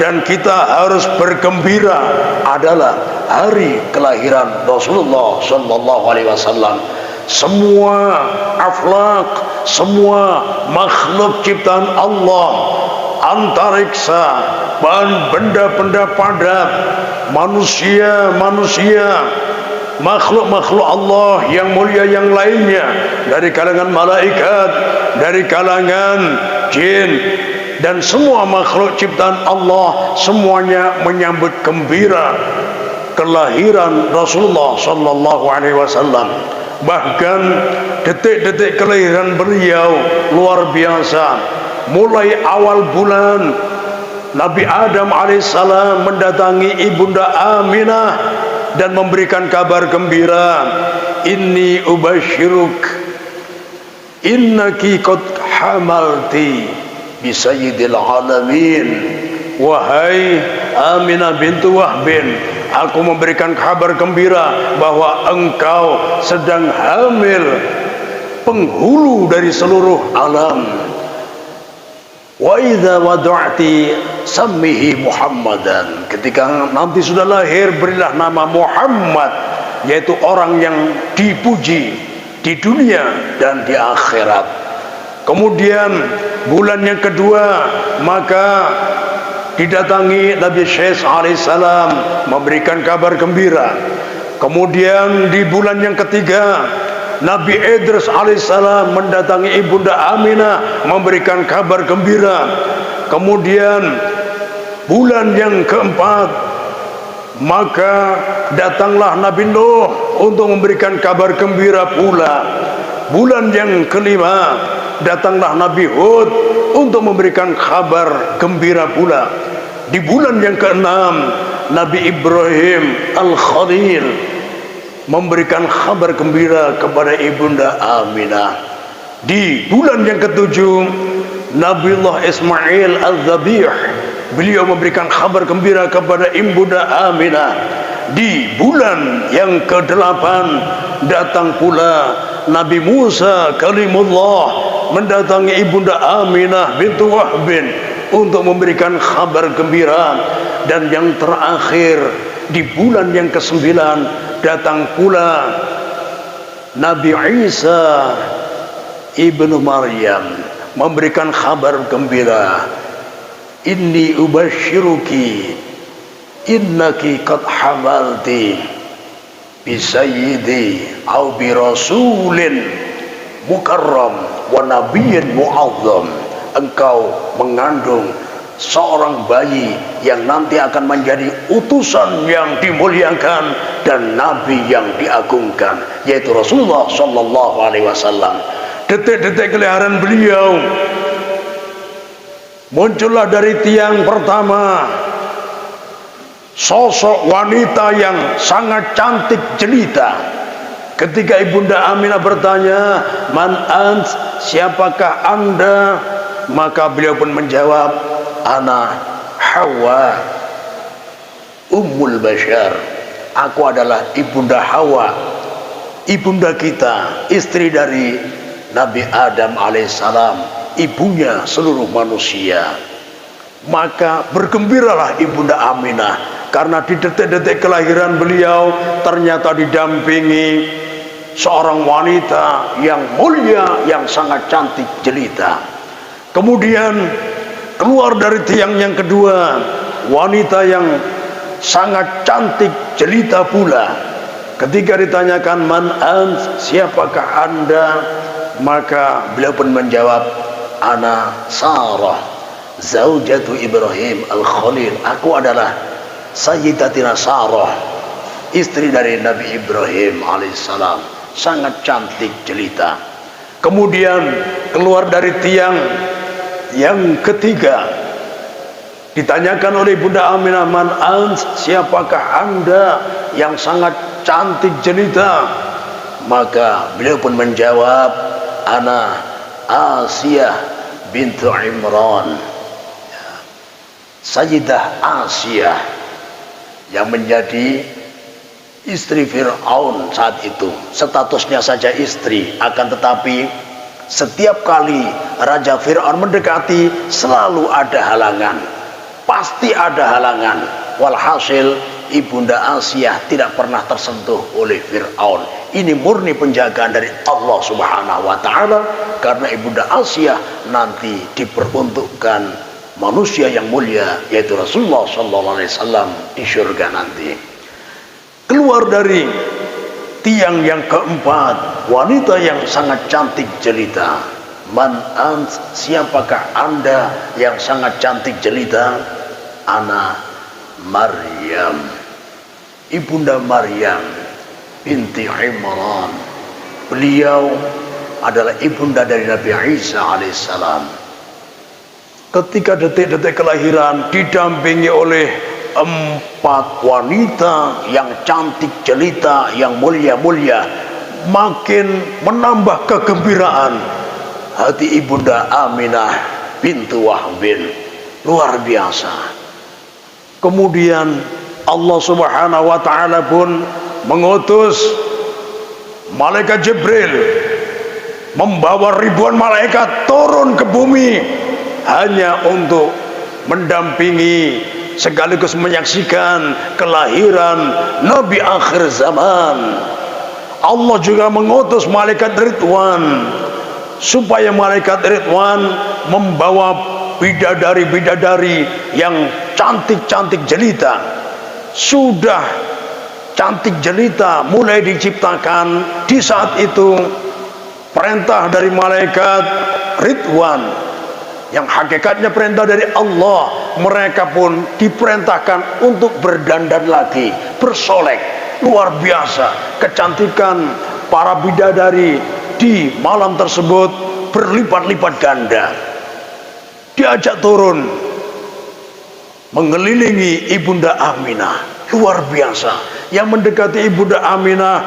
dan kita harus bergembira adalah hari kelahiran Rasulullah sallallahu alaihi wasallam. Semua akhlak, semua makhluk ciptaan Allah, antariksa, benda-benda padat, manusia, makhluk-makhluk Allah yang mulia yang lainnya, dari kalangan malaikat, dari kalangan jin, dan semua makhluk ciptaan Allah, semuanya menyambut gembira kelahiran Rasulullah sallallahu alaihi wasallam. Bahkan detik-detik kelahiran beliau luar biasa. Mulai awal bulan, Nabi Adam alaihissalam mendatangi ibunda Aminah dan memberikan kabar gembira, inni ubashiruk innaki qad hamalti bi sayyidil alamin. Wahai Aminah bintu Wahbin, aku memberikan kabar gembira bahwa engkau sedang hamil penghulu dari seluruh alam. Wa idza wada'ti sammihi Muhammadan, ketika nanti sudah lahir berilah nama Muhammad, yaitu orang yang dipuji di dunia dan di akhirat. Kemudian bulan yang kedua, maka didatangi Nabi Syekh alaihissalam memberikan kabar gembira. Kemudian di bulan yang ketiga, Nabi Idris alaihissalam mendatangi ibunda Aminah memberikan kabar gembira. Kemudian bulan yang keempat, maka datanglah Nabi Nuh untuk memberikan kabar gembira pula. Bulan yang kelima, datanglah Nabi Hud untuk memberikan kabar gembira pula. Di bulan yang keenam, Nabi Ibrahim Al-Khalil memberikan kabar gembira kepada ibunda Aminah. Di bulan yang ketujuh, Nabiullah Ismail Al-Zabih, beliau memberikan kabar gembira kepada ibunda Aminah. Di bulan yang ke-8 datang pula Nabi Musa Kalimullah mendatangi ibunda Aminah bintu Wahbin untuk memberikan kabar gembira. Dan yang terakhir, di bulan yang ke-9 datang pula Nabi Isa ibnu Maryam memberikan kabar gembira, inni ubashiruki innaki qad hamalti bi sayyidi au bi rasulin mukarram wa nabiyyin mu'azzam. Engkau mengandung seorang bayi yang nanti akan menjadi utusan yang dimuliakan dan nabi yang diagungkan, yaitu Rasulullah sallallahu alaihi wasallam. Detik-detik kelahiran beliau, muncullah dari tiang pertama sosok wanita yang sangat cantik jelita. Ketika ibunda Aminah bertanya, man ant, siapakah anda? Maka beliau pun menjawab, ana Hawa Ummul Bashar, aku adalah ibunda Hawa, ibunda kita, istri dari Nabi Adam alaihissalam, ibunya seluruh manusia. Maka bergembiralah ibunda Aminah, karena di detik-detik kelahiran beliau ternyata didampingi seorang wanita yang mulia, yang sangat cantik jelita. Kemudian keluar dari tiang yang kedua, wanita yang sangat cantik jelita pula. Ketika ditanyakan, man ant, siapakah anda? Maka beliau pun menjawab, ana Sarah zaujatu Ibrahim Al-Khalil, aku adalah Sayyidatina Sarah, istri dari Nabi Ibrahim alaihissalam, sangat cantik jelita. Kemudian keluar dari tiang yang ketiga, ditanyakan oleh Bunda Aminah, man ant, siapakah anda yang sangat cantik jelita? Maka beliau pun menjawab, ana Asiyah bintu Imran, Sayyidah Asiyah, yang menjadi istri Fir'aun saat itu. Statusnya saja istri, akan tetapi setiap kali Raja Fir'aun mendekati selalu ada halangan. pasti ada halangan. Walhasil Ibunda Asiyah tidak pernah tersentuh oleh Fir'aun. Ini murni penjagaan dari Allah Subhanahu wa Ta'ala, karena Ibunda Asiyah nanti diperuntukkan manusia yang mulia, yaitu Rasulullah SAW di surga nanti. Keluar dari tiang yang keempat, wanita yang sangat cantik jelita. Man ant, siapakah anda yang sangat cantik jelita? Ana Maryam, Ibunda Maryam binti Imran. Beliau adalah ibunda dari Nabi Isa alaihissalam. Ketika detik-detik kelahiran didampingi oleh 4 wanita yang cantik jelita, yang mulia-mulia, makin menambah kegembiraan hati Ibunda Aminah bintu Wahbin. Luar biasa. Kemudian Allah Subhanahu wa Ta'ala pun mengutus malaikat Jibril membawa ribuan malaikat turun ke bumi hanya untuk mendampingi sekaligus menyaksikan kelahiran Nabi akhir zaman. Allah juga mengutus malaikat Ridwan supaya malaikat Ridwan membawa bidadari-bidadari yang cantik-cantik jelita. Sudah cantik jelita mulai diciptakan. Di saat itu perintah dari malaikat Ridwan, yang hakikatnya perintah dari Allah, mereka pun diperintahkan untuk berdandan lagi, bersolek. Luar biasa kecantikan para bidadari di malam tersebut berlipat-lipat ganda. Diajak turun mengelilingi Ibunda Aminah. Luar biasa. Yang mendekati Ibunda Aminah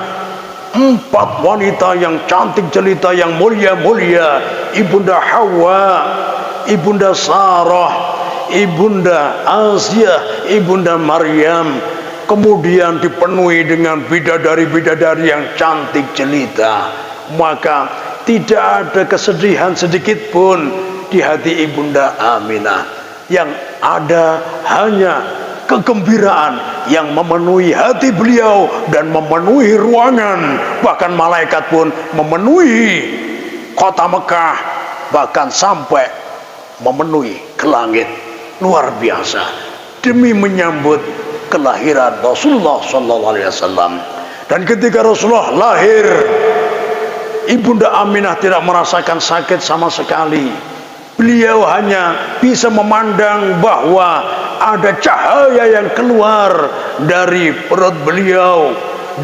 4 wanita yang cantik jelita, yang mulia-mulia. Ibunda Hawa, Ibunda Sarah, Ibunda Asiyah, Ibunda Maryam. Kemudian dipenuhi dengan bidadari-bidadari yang cantik jelita. Maka tidak ada kesedihan sedikit pun di hati Ibunda Aminah. Yang ada hanya kegembiraan yang memenuhi hati beliau dan memenuhi ruangan. Bahkan malaikat pun memenuhi kota Mekah, bahkan sampai memenuhi ke langit. Luar biasa demi menyambut kelahiran Rasulullah SAW. Dan ketika Rasulullah lahir, Ibunda Aminah tidak merasakan sakit sama sekali. Beliau hanya bisa memandang bahwa ada cahaya yang keluar dari perut beliau,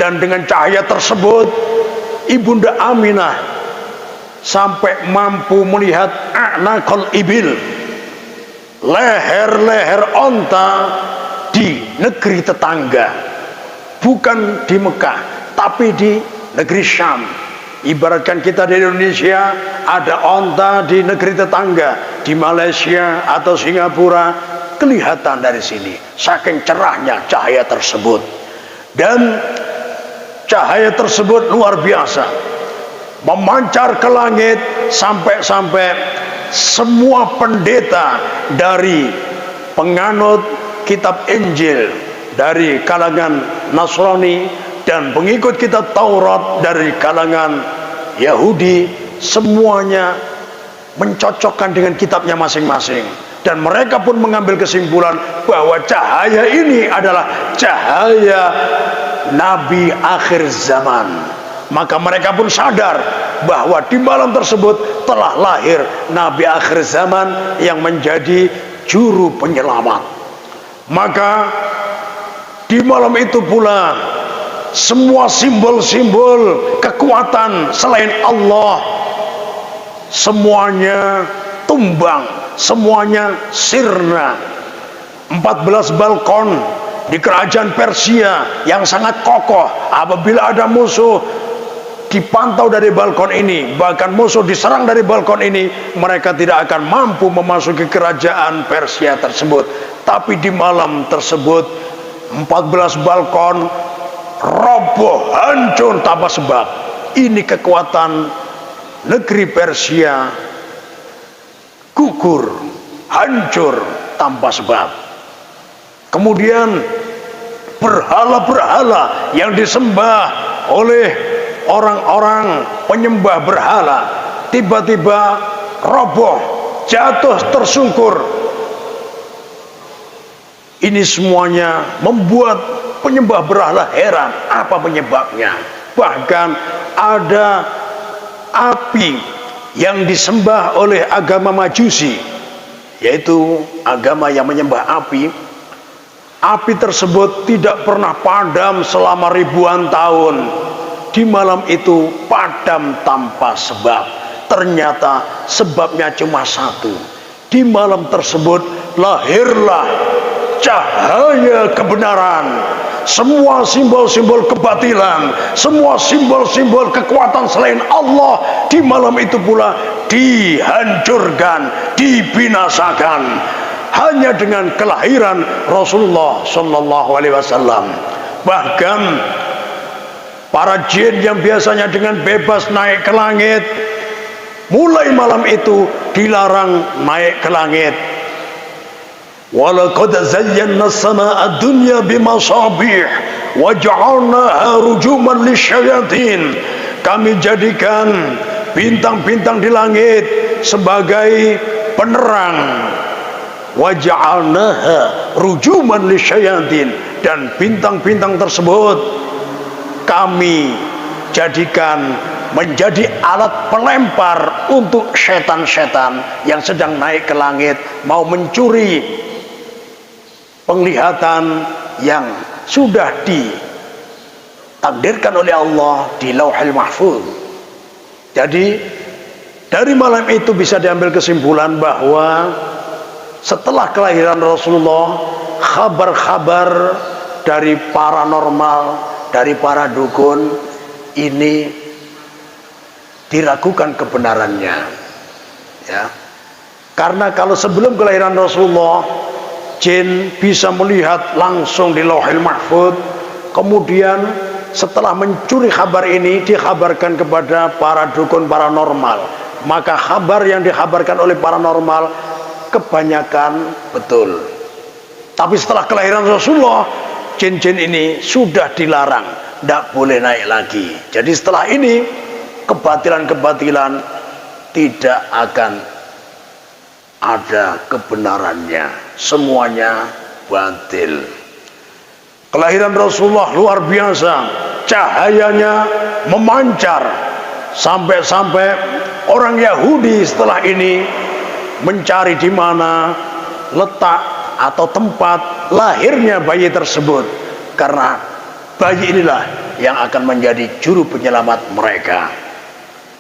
dan dengan cahaya tersebut Ibunda Aminah sampai mampu melihat a'naqal ibil, leher-leher onta di negeri tetangga, bukan di Mekah tapi di negeri Syam. Ibaratkan kita di Indonesia ada onta di negeri tetangga, di Malaysia atau Singapura, kelihatan dari sini saking cerahnya cahaya tersebut. Dan cahaya tersebut luar biasa, memancar ke langit sampai-sampai semua pendeta dari penganut kitab Injil dari kalangan Nasrani dan pengikut kitab Taurat dari kalangan Yahudi, semuanya mencocokkan dengan kitabnya masing-masing, dan mereka pun mengambil kesimpulan bahwa cahaya ini adalah cahaya Nabi akhir zaman. Maka mereka pun sadar bahwa di malam tersebut telah lahir Nabi akhir zaman yang menjadi juru penyelamat. Maka di malam itu pula semua simbol-simbol kekuatan selain Allah semuanya tumbang, semuanya sirna. 14 balkon di kerajaan Persia yang sangat kokoh, apabila ada musuh dipantau dari balkon ini, bahkan musuh diserang dari balkon ini, mereka tidak akan mampu memasuki kerajaan Persia tersebut. Tapi di malam tersebut 14 balkon roboh, hancur tanpa sebab. Ini kekuatan negeri Persia gugur, hancur tanpa sebab. Kemudian berhala-berhala yang disembah oleh orang-orang penyembah berhala tiba-tiba roboh, jatuh tersungkur. Ini semuanya membuat penyembah berhala heran, apa penyebabnya? Bahkan ada api yang disembah oleh agama Majusi, yaitu agama yang menyembah api. Api tersebut tidak pernah padam selama ribuan tahun. Di malam itu padam tanpa sebab. Ternyata sebabnya cuma satu. Di malam tersebut lahirlah cahaya kebenaran. Semua simbol-simbol kebatilan, semua simbol-simbol kekuatan selain Allah di malam itu pula dihancurkan, dibinasakan. Hanya dengan kelahiran Rasulullah Sallallahu Alaihi Wasallam. Bahkan para jin yang biasanya dengan bebas naik ke langit, mulai malam itu dilarang naik ke langit. Walaqad zayyana as-samaa'a ad-dunya bimasabih wa ja'alnaha rujuman lisyayatin. Kami jadikan bintang-bintang di langit sebagai penerang. Wa ja'alnaha rujuman lisyayatin, dan bintang-bintang tersebut kami jadikan menjadi alat pelempar untuk setan-setan yang sedang naik ke langit mau mencuri penglihatan yang sudah ditakdirkan oleh Allah di Lauhul Mahfuz. Jadi dari malam itu bisa diambil kesimpulan bahwa setelah kelahiran Rasulullah, kabar-kabar dari paranormal, dari para dukun ini diragukan kebenarannya, ya. Karena kalau sebelum kelahiran Rasulullah, jin bisa melihat langsung di Lauhul Mahfuz. Kemudian setelah mencuri kabar ini dikabarkan kepada para dukun paranormal, maka kabar yang dikabarkan oleh paranormal kebanyakan betul. Tapi setelah kelahiran Rasulullah, jin-jin ini sudah dilarang, tidak boleh naik lagi. Jadi setelah ini kebatilan-kebatilan tidak akan ada kebenarannya, semuanya batil. Kelahiran Rasulullah luar biasa, cahayanya memancar sampai-sampai orang Yahudi setelah ini mencari di mana letak atau tempat lahirnya bayi tersebut, karena bayi inilah yang akan menjadi juru penyelamat mereka,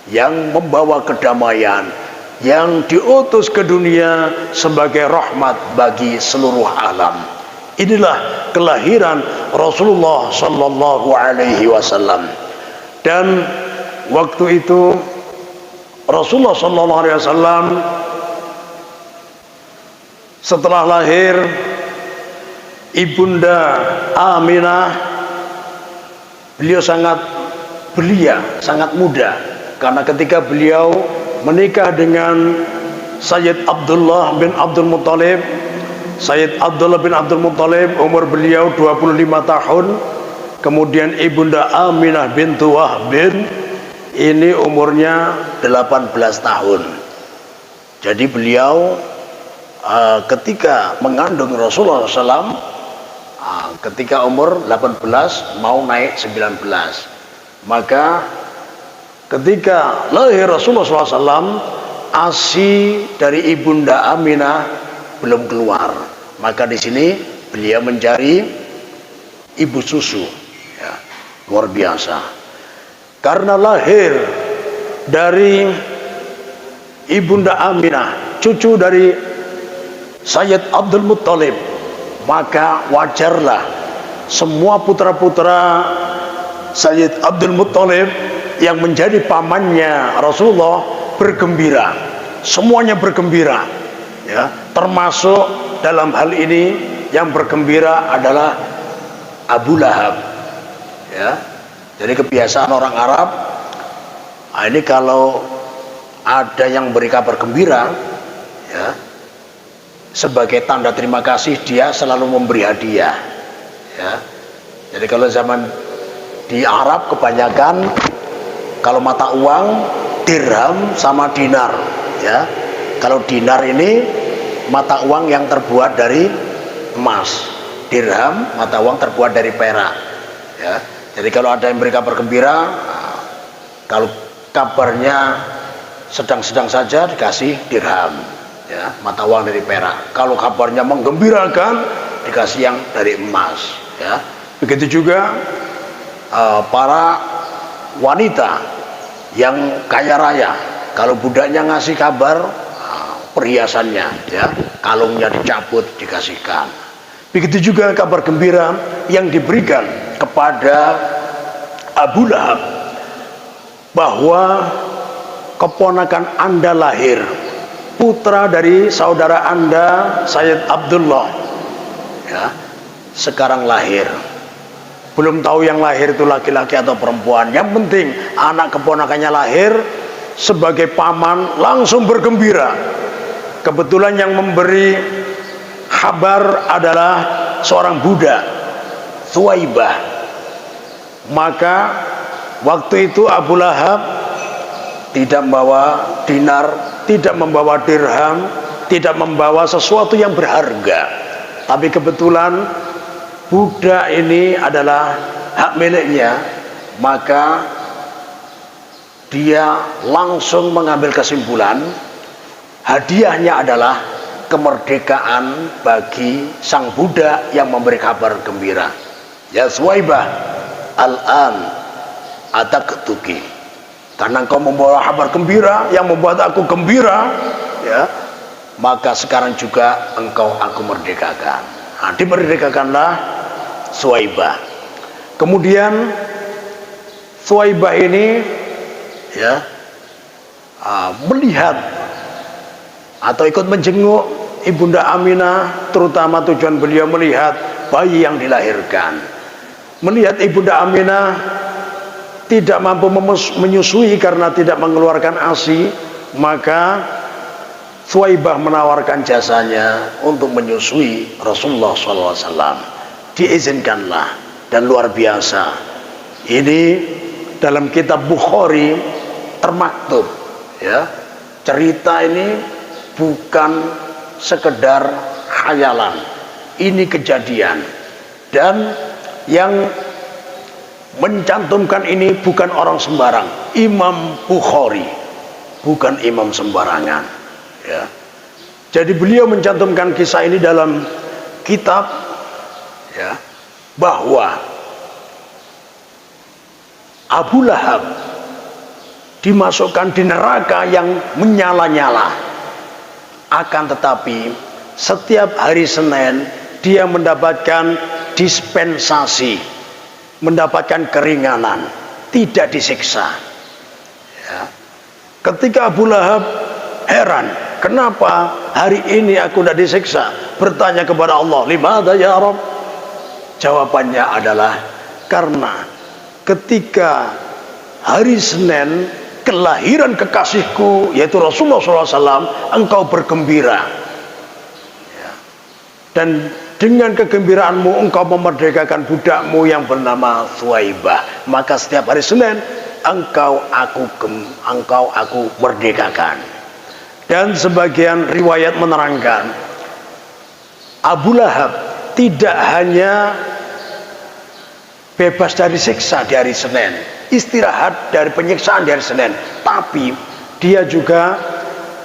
yang membawa kedamaian, yang diutus ke dunia sebagai rahmat bagi seluruh alam. Inilah kelahiran Rasulullah Sallallahu Alaihi Wasallam. Dan waktu itu Rasulullah Sallallahu Alaihi Wasallam setelah lahir, Ibunda Aminah, beliau sangat belia, sangat muda. Karena ketika beliau menikah dengan Sayyid Abdullah bin Abdul Muttalib, Sayyid Abdullah bin Abdul Muttalib umur beliau 25 tahun. Kemudian Ibunda Aminah bintu Wahbin ini umurnya 18 tahun. Jadi beliau ketika mengandung Rasulullah SAW, ketika umur 18 mau naik 19, maka ketika lahir Rasulullah SAW, ASI dari Ibunda Aminah belum keluar. Maka di sini beliau mencari ibu susu, ya, luar biasa. Karena lahir dari Ibunda Aminah, cucu dari Sayyid Abdul Muttalib, maka wajarlah semua putra-putra Sayyid Abdul Muttalib yang menjadi pamannya Rasulullah bergembira. Semuanya bergembira, ya, termasuk dalam hal ini yang bergembira adalah Abu Lahab, ya. Jadi kebiasaan orang Arab, ini kalau ada yang beri kabar gembira, ya, sebagai tanda terima kasih dia selalu memberi hadiah. Ya. Jadi kalau zaman di Arab kebanyakan kalau mata uang dirham sama dinar, ya. Kalau dinar ini mata uang yang terbuat dari emas, dirham mata uang terbuat dari perak, ya. Jadi kalau ada yang beri kabar gembira, kalau kabarnya sedang-sedang saja dikasih dirham, ya, mata uang dari perak. Kalau kabarnya menggembirakan dikasih yang dari emas, ya. Begitu juga para wanita yang kaya raya, kalau budaknya ngasih kabar, perhiasannya, ya, kalungnya dicabut dikasihkan. Begitu juga kabar gembira yang diberikan kepada Abu Lahab bahwa keponakan Anda lahir, putra dari saudara Anda Sayyid Abdullah, ya, sekarang lahir. Belum tahu yang lahir itu laki-laki atau perempuan, yang penting anak keponakannya lahir. Sebagai paman langsung bergembira. Kebetulan yang memberi kabar adalah seorang budak, Thuwaibah. Maka waktu itu Abu Lahab tidak membawa dinar, tidak membawa dirham, tidak membawa sesuatu yang berharga. Tapi kebetulan budak ini adalah hak miliknya, maka dia langsung mengambil kesimpulan hadiahnya adalah kemerdekaan bagi sang budak yang memberi kabar gembira. Ya Thuwaibah, al-an ataqtuki, karena engkau membawa kabar gembira yang membuat aku gembira, ya, maka sekarang juga engkau aku merdekakan. Nah, dimerdekakanlah Thuwaibah. Kemudian Thuwaibah ini, ya, melihat atau ikut menjenguk Ibunda Aminah, terutama tujuan beliau melihat bayi yang dilahirkan. Melihat Ibunda Aminah tidak mampu menyusui karena tidak mengeluarkan ASI, maka Thuwaibah menawarkan jasanya untuk menyusui Rasulullah SAW. Diizinkanlah, dan luar biasa. Ini dalam kitab Bukhari termaktub, ya. Cerita ini bukan sekedar khayalan, ini kejadian. Dan yang mencantumkan ini bukan orang sembarang, Imam Bukhari, bukan imam sembarangan, ya. Jadi beliau mencantumkan kisah ini dalam kitab, ya, bahwa Abu Lahab dimasukkan di neraka yang menyala-nyala. Akan tetapi setiap hari Senin dia mendapatkan dispensasi, mendapatkan keringanan, tidak disiksa, ya. Ketika Abu Lahab heran, kenapa hari ini aku tidak disiksa, bertanya kepada Allah, limadha ya Rabb? Jawabannya adalah karena ketika hari Senin kelahiran kekasihku yaitu Rasulullah SAW, engkau bergembira, ya. Dan dengan kegembiraanmu engkau memerdekakan budakmu yang bernama Thuwaibah, maka setiap hari Senin engkau aku merdekakan. Dan sebagian riwayat menerangkan Abu Lahab tidak hanya bebas dari siksa di hari Senin, istirahat dari penyiksaan di hari Senin, tapi dia juga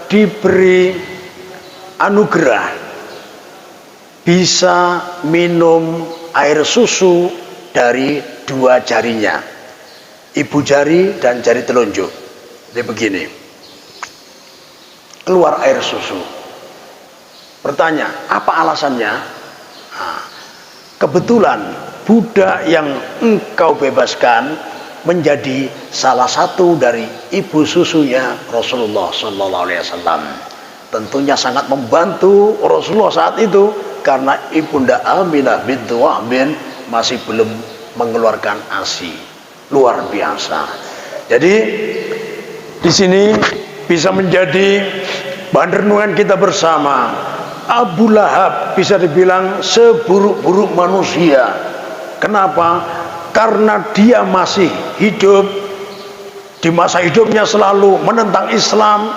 diberi anugerah bisa minum air susu dari dua jarinya, ibu jari dan jari telunjuk. Jadi begini, keluar air susu. Bertanya, apa alasannya? Nah, kebetulan budak yang engkau bebaskan menjadi salah satu dari ibu susunya Rasulullah SAW. Tentunya sangat membantu Rasulullah saat itu karena Ibunda Aminah binti Wahb masih belum mengeluarkan ASI. Luar biasa. Jadi di sini bisa menjadi bahan renungan kita bersama Abu Lahab bisa dibilang seburuk-buruk manusia. Kenapa? Karena dia masih hidup, di masa hidupnya selalu menentang Islam,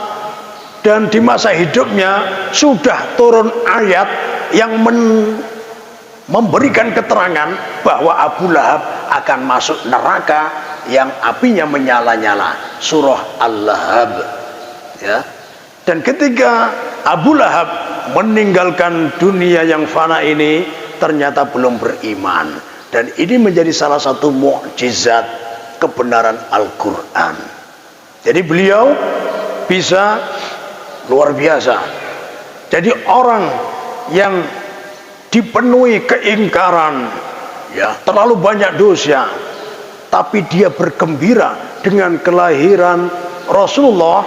dan di masa hidupnya sudah turun ayat yang memberikan keterangan bahwa Abu Lahab akan masuk neraka yang apinya menyala-nyala, surah Al-Lahab, ya. Dan ketika Abu Lahab meninggalkan dunia yang fana ini, ternyata belum beriman, dan ini menjadi salah satu mukjizat kebenaran Al-Quran. Jadi beliau bisa luar biasa. Jadi orang yang dipenuhi keingkaran, ya, terlalu banyak dosa, tapi dia bergembira dengan kelahiran Rasulullah,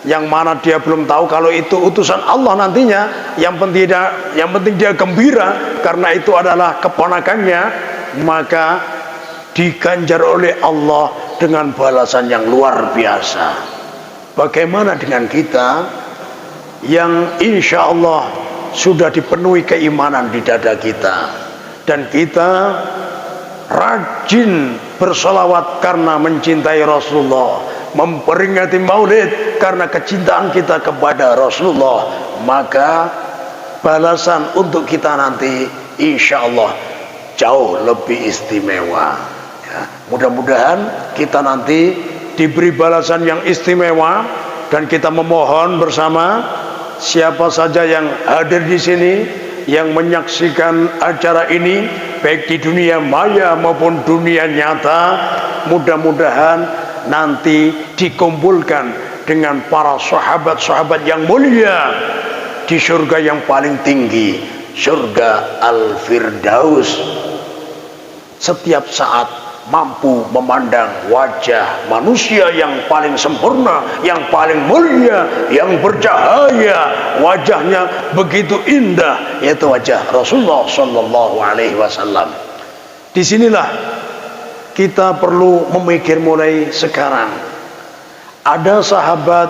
yang mana dia belum tahu kalau itu utusan Allah nantinya. Yang penting dia gembira karena itu adalah keponakannya, maka diganjar oleh Allah dengan balasan yang luar biasa. Bagaimana dengan kita yang insya Allah sudah dipenuhi keimanan di dada kita, dan kita rajin bersolawat karena mencintai Rasulullah, memperingati maulid karena kecintaan kita kepada Rasulullah, maka balasan untuk kita nanti insya Allah jauh lebih istimewa, ya. Mudah-mudahan kita nanti diberi balasan yang istimewa, dan kita memohon bersama siapa saja yang hadir di sini, yang menyaksikan acara ini baik di dunia maya maupun dunia nyata, mudah-mudahan nanti dikumpulkan dengan para sahabat-sahabat yang mulia di surga yang paling tinggi, surga Al-Firdaus. Setiap saat mampu memandang wajah manusia yang paling sempurna, yang paling mulia, yang bercahaya, wajahnya begitu indah, yaitu wajah Rasulullah Shallallahu Alaihi Wasallam. Disinilah kita perlu memikir mulai sekarang. Ada sahabat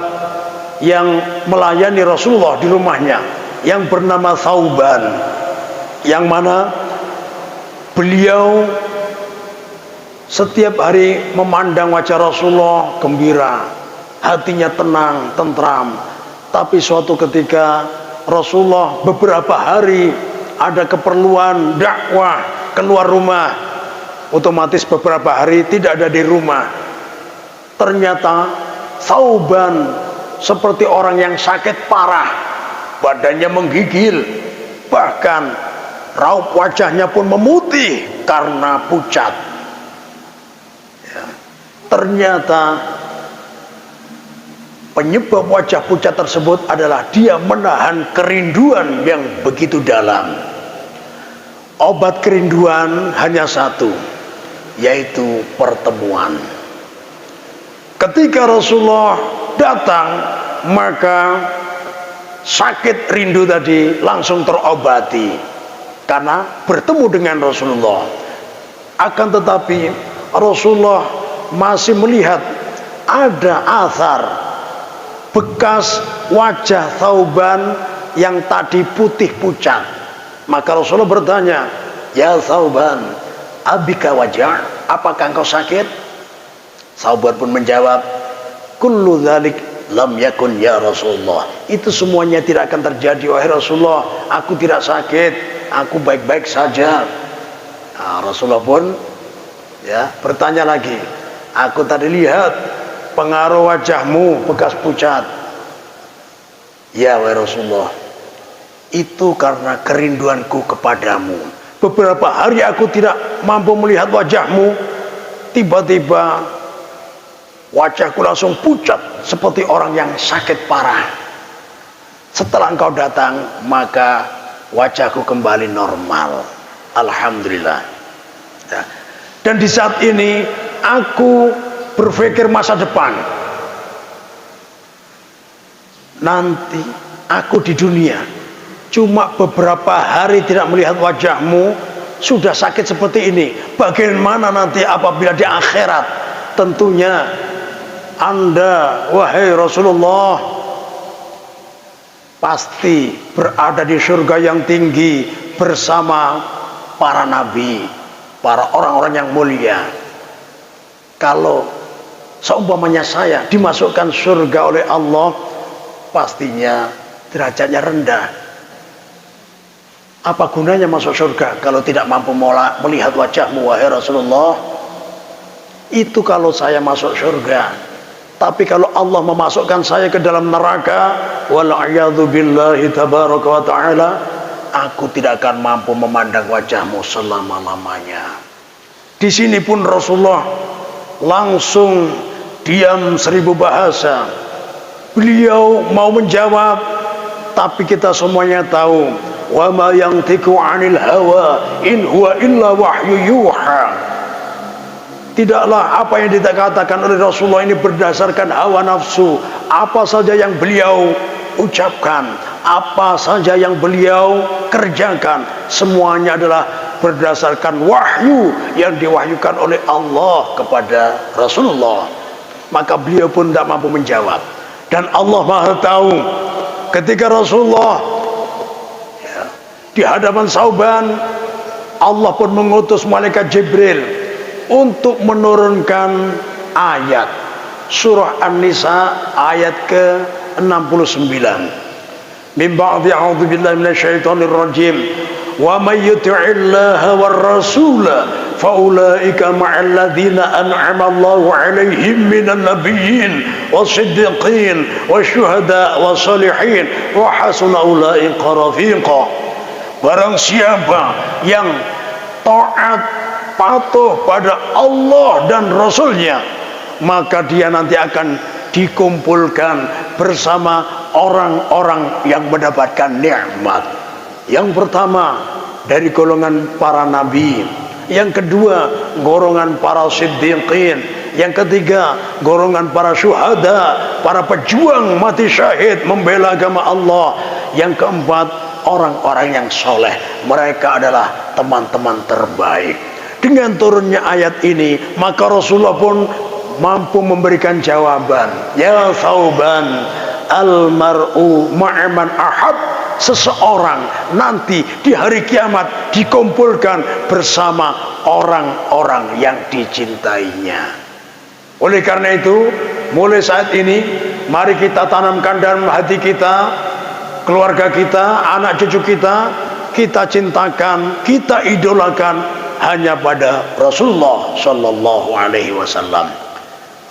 yang melayani Rasulullah di rumahnya, yang bernama Thauban, yang mana beliau setiap hari memandang wajah Rasulullah gembira, hatinya tenang, tentram. Tapi suatu ketika Rasulullah beberapa hari ada keperluan dakwah keluar rumah, otomatis beberapa hari tidak ada di rumah. Ternyata Thauban seperti orang yang sakit parah, badannya menggigil, bahkan raup wajahnya pun memutih karena pucat. Ternyata penyebab wajah pucat tersebut adalah dia menahan kerinduan yang begitu dalam. Obat kerinduan hanya satu, yaitu pertemuan. Ketika Rasulullah datang, maka sakit rindu tadi langsung terobati karena bertemu dengan Rasulullah. Akan tetapi Rasulullah masih melihat ada athar bekas wajah Thauban yang tadi putih pucat. Maka Rasulullah bertanya, "Ya Thauban, abika wajah, apakah engkau sakit?" Thauban pun menjawab, "Kullu dzalik lam yakun ya Rasulullah." Itu semuanya tidak akan terjadi wahai Rasulullah. Aku tidak sakit, aku baik-baik saja. Nah, Rasulullah pun bertanya lagi, "Aku tadi lihat pengaruh wajahmu bekas pucat." "Ya wahai Rasulullah, itu karena kerinduanku kepadamu. Beberapa hari aku tidak mampu melihat wajahmu. Tiba-tiba wajahku langsung pucat seperti orang yang sakit parah. Setelah engkau datang, maka wajahku kembali normal. Alhamdulillah." Dan di saat ini aku berpikir masa depan. Nanti aku di dunia cuma beberapa hari tidak melihat wajahmu, sudah sakit seperti ini. Bagaimana nanti apabila di akhirat? Tentunya Anda, wahai Rasulullah, pasti berada di surga yang tinggi bersama para nabi, para orang-orang yang mulia. Kalau seumpamanya saya dimasukkan surga oleh Allah, pastinya derajatnya rendah. Apa gunanya masuk surga kalau tidak mampu melihat wajahmu wahai Rasulullah? Itu kalau saya masuk surga. Tapi kalau Allah memasukkan saya ke dalam neraka, wal'iyadzu billahi tabaraka wa ta'ala, aku tidak akan mampu memandang wajahmu selama-lamanya. Di sini pun Rasulullah langsung diam 1000 bahasa. Beliau mau menjawab, tapi kita semuanya tahu, wa ma yantiqu 'anil hawa in huwa illa wahyu yuha. Tidaklah apa yang dikatakan oleh Rasulullah ini berdasarkan hawa nafsu. Apa saja yang beliau ucapkan, apa saja yang beliau kerjakan, semuanya adalah berdasarkan wahyu yang diwahyukan oleh Allah kepada Rasulullah. Maka beliau pun tidak mampu menjawab. Dan Allah Maha tahu ketika Rasulullah di hadapan Sauban, Allah pun mengutus malaikat Jibril untuk menurunkan ayat surah An-Nisa ayat ke-69. Min ba'di a'udzu billahi minasyaitonir rajim. Wa may yuti'illaha war rasula faulaika ma'al ladzina an'ama Allahu 'alaihim minan nabiyyin wasiddiqin wasyuhada wassalihin wa hasuna ulaika rafiqa. Barang siapa yang taat patuh pada Allah dan Rasulnya, maka dia nanti akan dikumpulkan bersama orang-orang yang mendapatkan nikmat. Yang pertama dari golongan para nabi, yang kedua golongan para siddiqin, yang ketiga golongan para syuhada, para pejuang mati syahid membela agama Allah, yang keempat orang-orang yang soleh, mereka adalah teman-teman terbaik. Dengan turunnya ayat ini, maka Rasulullah pun mampu memberikan jawaban. Ya Sauban, al-mar'u ma'aman ahab. Seseorang nanti di hari kiamat dikumpulkan bersama orang-orang yang dicintainya. Oleh karena itu, mulai saat ini mari kita tanamkan dalam hati kita, keluarga kita, anak cucu kita cintakan, kita idolakan hanya pada Rasulullah Shallallahu Alaihi Wasallam.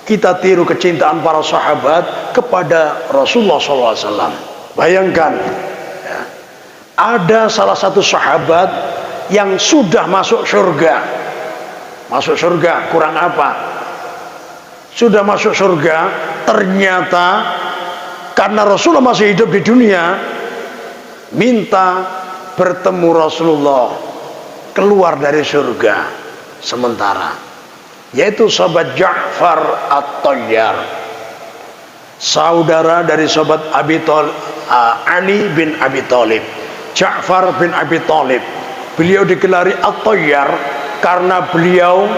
Kita tiru kecintaan para sahabat kepada Rasulullah Sallallahu Alaihi Wasallam. Bayangkan, ya, ada salah satu sahabat yang sudah masuk surga. Masuk surga kurang apa? Sudah masuk surga, ternyata karena Rasulullah masih hidup di dunia, minta bertemu Rasulullah, keluar dari surga sementara, yaitu sahabat Ja'far At-Tayyar, saudara dari sahabat Ali bin Abi Thalib. Ja'far bin Abi Thalib, beliau digelari At-Tayyar karena beliau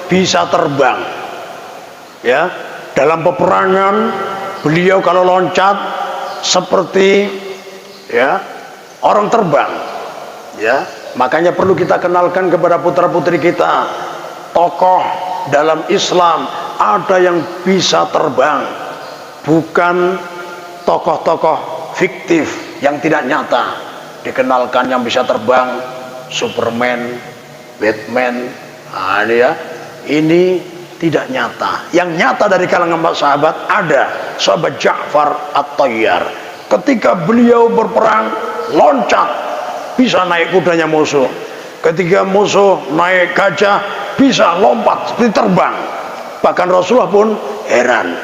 bisa terbang. Ya, dalam peperangan beliau kalau loncat seperti ya orang terbang. Ya, makanya perlu kita kenalkan kepada putra-putri kita, tokoh dalam Islam ada yang bisa terbang, bukan tokoh-tokoh fiktif yang tidak nyata. Dikenalkan yang bisa terbang, Superman, Batman, ini tidak nyata. Yang nyata dari kalangan sahabat ada sahabat Ja'far At-Tayyar. Ketika beliau berperang, loncat, bisa naik kudanya musuh. Ketika musuh naik gajah, bisa lompat seperti terbang. Bahkan Rasulullah pun heran.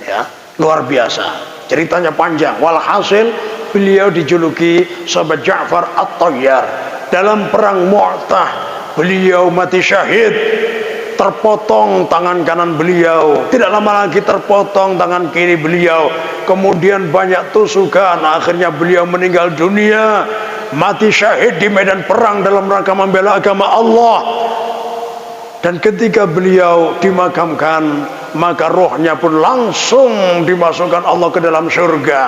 Ya, luar biasa. Ceritanya panjang. Walhasil beliau dijuluki sahabat Ja'far At-Tayyar. Dalam perang Mu'tah beliau mati syahid. Terpotong tangan kanan beliau, tidak lama lagi terpotong tangan kiri beliau, kemudian banyak tusukan, akhirnya beliau meninggal dunia, mati syahid di medan perang dalam rangka membela agama Allah. Dan ketika beliau dimakamkan, maka rohnya pun langsung dimasukkan Allah ke dalam surga.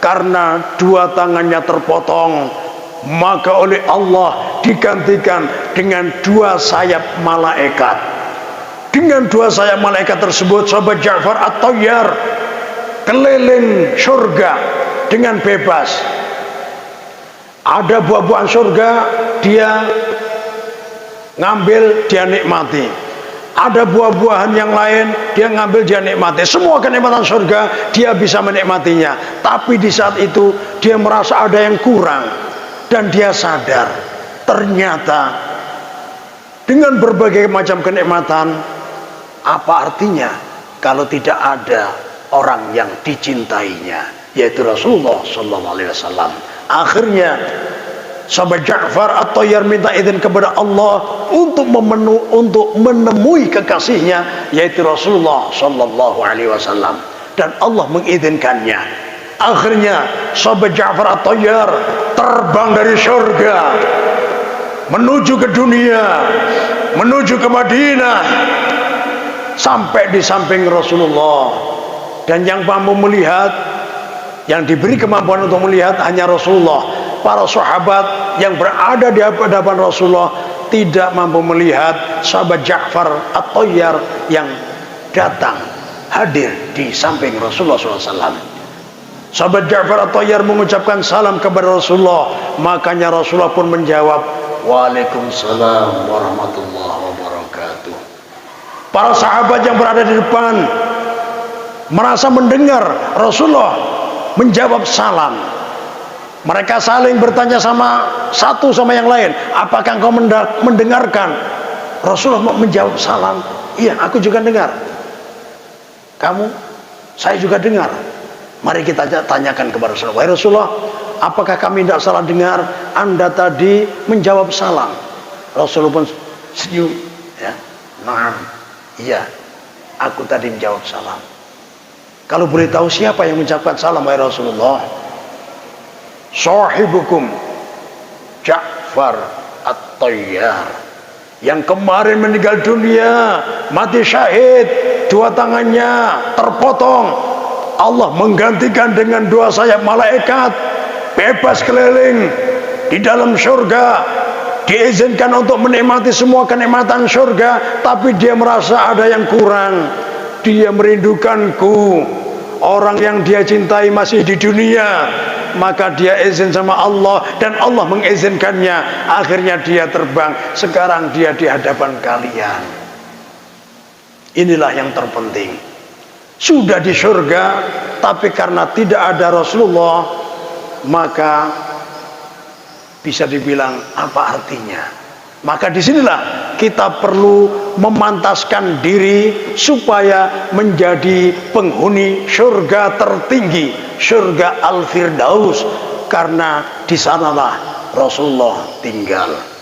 karena dua tangannya terpotong, maka oleh Allah digantikan dengan dua sayap malaikat. Dengan dua sayap malaikat tersebut, sahabat Ja'far At-Tayyar keliling surga dengan bebas. Ada buah-buahan surga dia ngambil, dia nikmati. Ada buah-buahan yang lain dia ngambil, dia nikmati. Semua kenikmatan surga dia bisa menikmatinya. Tapi di saat itu dia merasa ada yang kurang, dan dia sadar ternyata dengan berbagai macam kenikmatan, apa artinya kalau tidak ada orang yang dicintainya, yaitu Rasulullah Sallallahu Alaihi Wasallam. Akhirnya sahabat Ja'far At-Tayyar minta izin kepada Allah untuk menemui kekasihnya, yaitu Rasulullah Sallallahu Alaihi Wasallam, dan Allah mengizinkannya. Akhirnya sahabat Ja'far At-Tayyar terbang dari surga menuju ke dunia, menuju ke Madinah, sampai di samping Rasulullah. Dan yang mampu melihat, yang diberi kemampuan untuk melihat hanya Rasulullah. Para sahabat yang berada di hadapan Rasulullah tidak mampu melihat sahabat Ja'far At-Tayyar yang datang hadir di samping Rasulullah SAW. Sahabat Ja'far At-Tayyar mengucapkan salam kepada Rasulullah, makanya Rasulullah pun menjawab, Waalaikumsalam warahmatullahi wabarakatuh. Para sahabat yang berada di depan merasa mendengar Rasulullah menjawab salam. Mereka saling bertanya satu sama yang lain, apakah engkau mendengarkan? Rasulullah menjawab salam, iya aku juga dengar. Kamu? Saya juga dengar. Mari kita tanyakan kepada Rasulullah, wahai Rasulullah, apakah kami tidak salah dengar? Anda tadi menjawab salam. Rasulullah pun senyum, ya, nah, iya, aku tadi menjawab salam. Kalau boleh tahu siapa yang mengucapkan salam, wahai Rasulullah? Sahibukum Ja'far At-Tayyar, yang kemarin meninggal dunia, mati syahid, dua tangannya terpotong. Allah menggantikan dengan dua sayap malaikat, bebas keliling di dalam surga, diizinkan untuk menikmati semua kenikmatan surga. Tapi dia merasa ada yang kurang. Dia merindukanku, orang yang dia cintai masih di dunia. Maka dia izin sama Allah, dan Allah mengizinkannya. Akhirnya dia terbang. Sekarang dia di hadapan kalian. Inilah yang terpenting. Sudah di surga, tapi karena tidak ada Rasulullah, maka bisa dibilang apa artinya? Maka disinilah kita perlu memantaskan diri supaya menjadi penghuni surga tertinggi, surga Al-Firdaus, karena di sanalah Rasulullah tinggal.